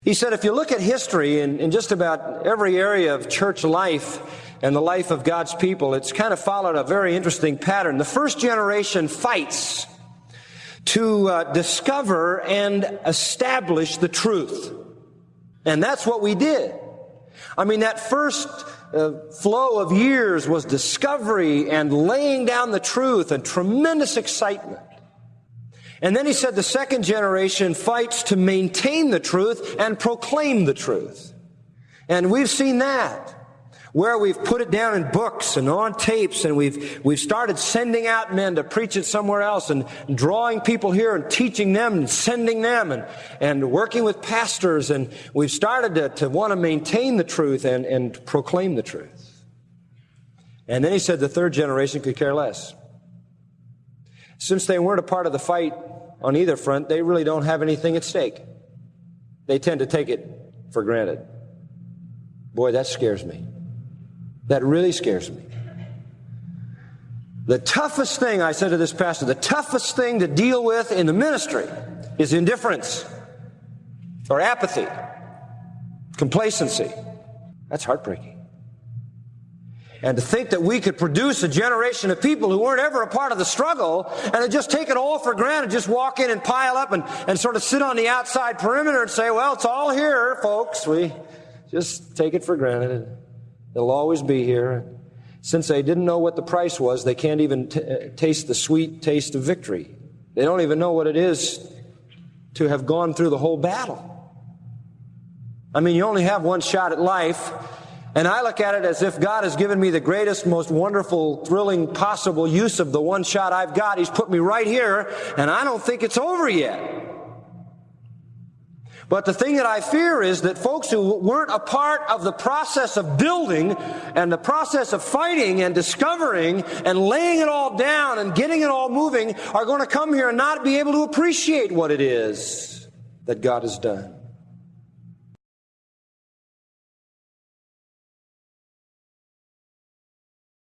He said, if you look at history in just about every area of church life and the life of God's people, it's kind of followed a very interesting pattern. The first generation fights to discover and establish the truth. And that's what we did. I mean, that first flow of years was discovery and laying down the truth and tremendous excitement. And then he said the second generation fights to maintain the truth and proclaim the truth. And we've seen that, where we've put it down in books and on tapes, and we've started sending out men to preach it somewhere else, and drawing people here and teaching them and sending them, and working with pastors, and we've started to want to maintain the truth and proclaim the truth. And then he said the third generation could care less. Since they weren't a part of the fight on either front, they really don't have anything at stake. They tend to take it for granted. Boy, that scares me. That really scares me. The toughest thing, I said to this pastor, the toughest thing to deal with in the ministry is indifference or apathy, complacency. That's heartbreaking. And to think that we could produce a generation of people who weren't ever a part of the struggle and had just take it all for granted, just walk in and pile up and sort of sit on the outside perimeter and say, well, it's all here, folks. We just take it for granted. It'll always be here. Since they didn't know what the price was, they can't even taste the sweet taste of victory. They don't even know what it is to have gone through the whole battle. I mean, you only have one shot at life. And I look at it as if God has given me the greatest, most wonderful, thrilling possible use of the one shot I've got. He's put me right here, and I don't think it's over yet. But the thing that I fear is that folks who weren't a part of the process of building and the process of fighting and discovering and laying it all down and getting it all moving are going to come here and not be able to appreciate what it is that God has done.